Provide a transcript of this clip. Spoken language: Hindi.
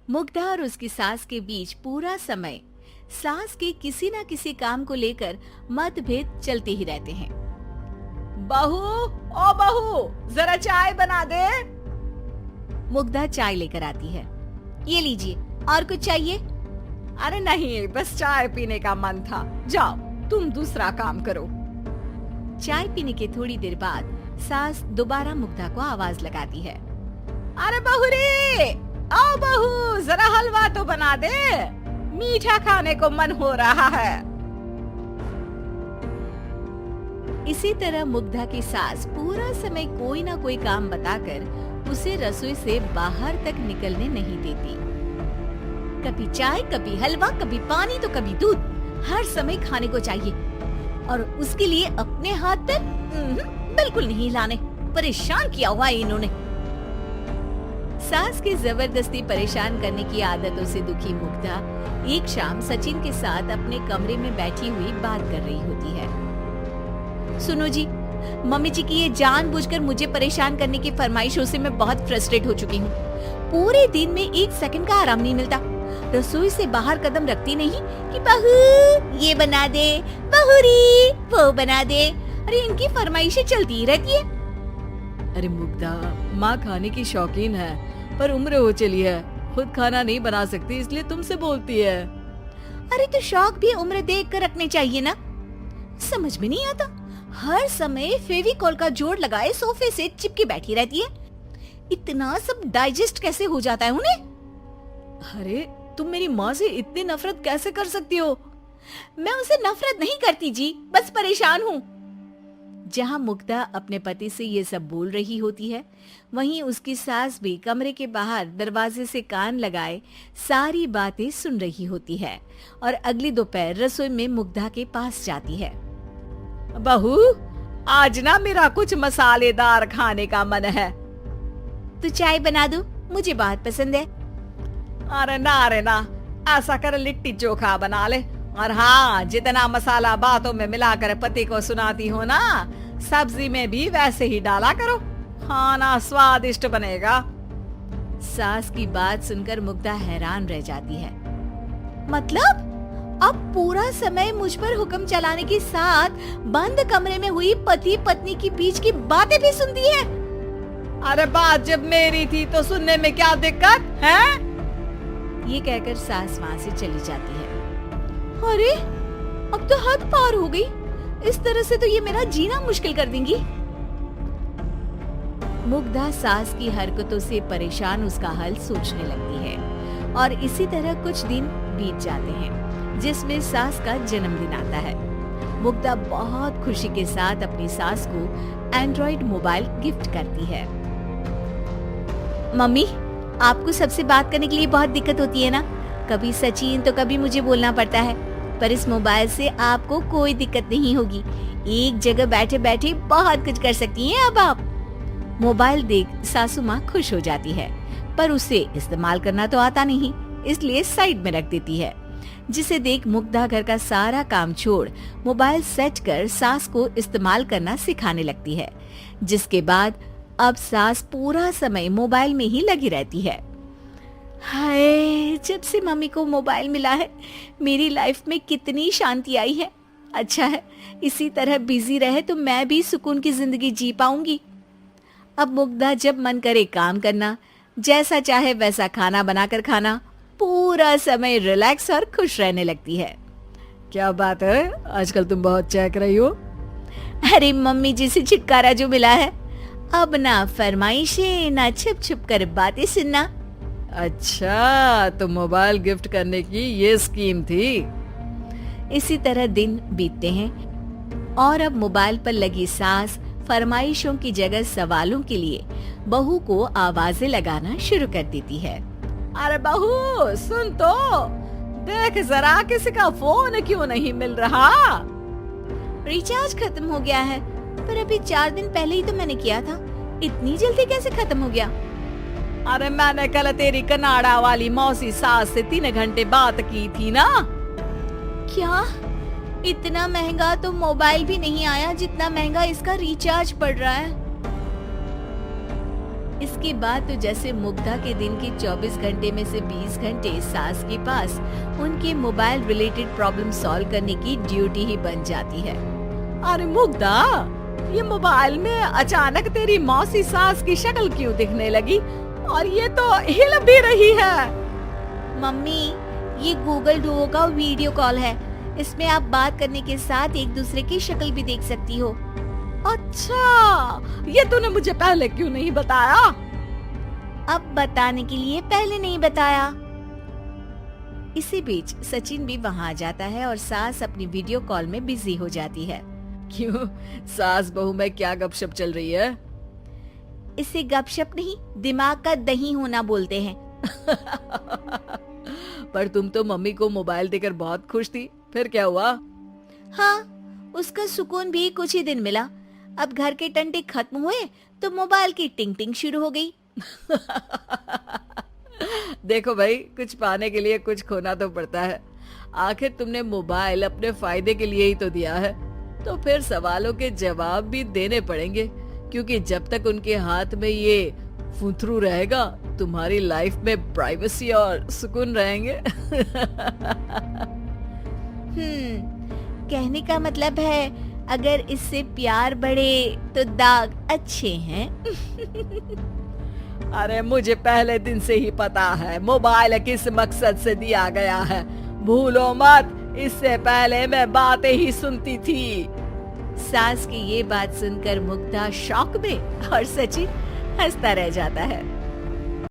मुग्धा और उसकी सास के बीच पूरा समय सास के किसी न किसी काम को लेकर मतभेद चलते ही रहते हैं। बहू, ओ बहू, जरा चाय बना दे। मुग्धा चाय लेकर आती है। ये लीजिए, और कुछ चाहिए? अरे नहीं, बस चाय पीने का मन था। जाओ, तुम दूसरा काम करो। चाय पीने के थोड़ी देर बाद सास दोबारा मुग्धा को आवाज लगाती है। अरे बहू रे, आओ बहू, जरा हलवा तो बना दे, मीठा खाने को मन हो रहा है। इसी तरह मुग्धा की सास पूरा समय कोई ना कोई काम बताकर उसे रसोई से बाहर तक निकलने नहीं देती। कभी चाय, कभी हलवा, कभी पानी तो कभी दूध, हर समय खाने को चाहिए और उसके लिए अपने हाथ तक बिल्कुल नहीं हिलाने। परेशान किया हुआ है इन्होंने। सास की जबरदस्ती परेशान करने की आदतों से दुखी मुग्धा एक शाम सचिन के साथ अपने कमरे में बैठी हुई बात कर रही होती है। सुनो जी, मम्मी जी की ये जानबूझकर मुझे परेशान करने की फरमाइशों से मैं बहुत फ्रस्ट्रेट हो चुकी हूँ। पूरे दिन में 1 सेकंड का आराम नहीं मिलता। रसोई से बाहर कदम रखती नहीं कि बहू ये बना दे, बहुरी वो बना दे। अरे इनकी फरमाइशें चलती ही रहती है। अरे मुग्धा, माँ खाने की शौकीन है पर उम्र हो चली है, खुद खाना नहीं बना सकती इसलिए तुमसे बोलती है। अरे तो शौक भी उम्र देख कर रखने चाहिए ना। समझ में नहीं आता, हर समय फेविकॉल का जोड़ लगाए सोफे से चिपके बैठी रहती है। इतना सब डाइजेस्ट कैसे हो जाता है उन्हें? अरे तुम मेरी माँ से इतनी नफरत कैसे कर सकती हो? मैं उनसे नफरत नहीं करती जी, बस परेशान हूँ। जहाँ मुग्धा अपने पति से ये सब बोल रही होती है, वहीं उसकी सास भी कमरे के बाहर दरवाजे से कान लगाए सारी बातें सुन रही होती है और अगली दोपहर रसोई में मुग्धा के पास जाती है। बहू, आज ना मेरा कुछ मसालेदार खाने का मन है। तो चाय बना दूं? मुझे बहुत पसंद है। अरे ना, ऐसा कर लिट्टी चोखा बना ले। और हाँ, जितना मसाला बातों में मिलाकर पति को सुनाती हो ना, सब्जी में भी वैसे ही डाला करो, खाना स्वादिष्ट बनेगा। सास की बात सुनकर मुग्धा हैरान रह जाती है। मतलब अब पूरा समय मुझ पर हुक्म चलाने के साथ बंद कमरे में हुई पति पत्नी के बीच की बातें भी सुनती है। अरे बात जब मेरी थी तो सुनने में क्या दिक्कत है? ये कहकर सास वहाँ से चली जाती है। अरे अब तो हद पार हो गई, इस तरह से तो ये मेरा जीना मुश्किल कर देंगी। मुग्धा सास की हरकतों से परेशान उसका हल सोचने लगती है और इसी तरह कुछ दिन बीत जाते हैं जिसमें सास का जन्मदिन आता है। मुग्धा बहुत खुशी के साथ अपनी सास को एंड्रॉइड मोबाइल गिफ्ट करती है। मम्मी, आपको सबसे बात करने के लिए बहुत दिक्कत होती है ना, कभी सचिन तो कभी मुझे बोलना पड़ता है, पर इस मोबाइल से आपको कोई दिक्कत नहीं होगी। एक जगह बैठे बैठे बहुत कुछ कर सकती हैं अब आप। मोबाइल देख सासू माँ खुश हो जाती है, पर उसे इस्तेमाल करना तो आता नहीं, इसलिए साइड में रख देती है। जिसे देख मुग्धा घर का सारा काम छोड़ मोबाइल सेट कर सास को इस्तेमाल करना सिखाने लगती है, जिसके बाद अब सास पूरा समय मोबाइल में ही लगी रहती है। हाय, जब से मम्मी को मोबाइल मिला है मेरी लाइफ में कितनी शांति आई है। अच्छा है, इसी तरह बिजी रहे तो मैं भी सुकून की जिंदगी जी पाऊंगी। अब मुग्धा जब मन करे काम करना, जैसा चाहे वैसा खाना बनाकर खाना, पूरा समय रिलैक्स और खुश रहने लगती है। क्या बात है, आजकल तुम बहुत चहक रही हो। अरे मम्मी जी से छुटकारा जो मिला है, अब ना फरमाइशें ना छुप छुप कर बातें सुनना। अच्छा, तो मोबाइल गिफ्ट करने की ये स्कीम थी। इसी तरह दिन बीतते हैं और अब मोबाइल पर लगी सास फरमाइशों की जगह सवालों के लिए बहू को आवाजें लगाना शुरू कर देती है। अरे बहू सुन तो, देख जरा किसी का फोन क्यों नहीं मिल रहा? रिचार्ज खत्म हो गया है, पर अभी 4 दिन पहले ही तो मैंने किया था, इतनी जल्दी कैसे खत्म हो गया? अरे मैंने कल तेरी कनाडा वाली मौसी सास से 3 घंटे बात की थी ना। क्या? इतना महंगा तो मोबाइल भी नहीं आया जितना महंगा इसका रिचार्ज पड़ रहा है। इसके बाद तो जैसे मुग्धा के दिन के 24 घंटे में से 20 घंटे सास के पास उनके मोबाइल रिलेटेड प्रॉब्लम सॉल्व करने की ड्यूटी ही बन जाती है। अरे मुग्धा, ये मोबाइल में अचानक तेरी मौसी सास की शक्ल क्यों दिखने लगी? और ये तो हिल भी रही है। मम्मी, ये गूगल डुओ का वीडियो कॉल है। इसमें आप बात करने के साथ एक दूसरे की शक्ल भी देख सकती हो। अच्छा, ये तूने मुझे पहले क्यों नहीं बताया? अब बताने के लिए पहले नहीं बताया। इसी बीच सचिन भी वहाँ आ जाता है और सास अपनी वीडियो कॉल में बिजी हो जाती है। क्यों, सास बहू में क्या गपशप चल रही है? इसे गपशप नहीं, दिमाग का दही होना बोलते हैं। पर तुम तो मम्मी को मोबाइल देकर बहुत खुश थी, फिर क्या हुआ? हाँ, उसका सुकून भी कुछ ही दिन मिला। अब घर के टंटे खत्म हुए तो मोबाइल की टिंग टिंग शुरू हो गई। देखो भाई, कुछ पाने के लिए कुछ खोना तो पड़ता है। आखिर तुमने मोबाइल अपने फायदे के लिए ही तो दिया है, तो फिर सवालों के जवाब भी देने पड़ेंगे, क्योंकि जब तक उनके हाथ में ये फुंथरू रहेगा, तुम्हारी लाइफ में प्राइवेसी और सुकून रहेंगे। कहने का मतलब है अगर इससे प्यार बढ़े तो दाग अच्छे हैं। अरे मुझे पहले दिन से ही पता है मोबाइल किस मकसद से दिया गया है। भूलो मत, इससे पहले मैं बातें ही सुनती थी। सास की ये बात सुनकर मुग्धा शॉक में और सचिन हंसता रह जाता है।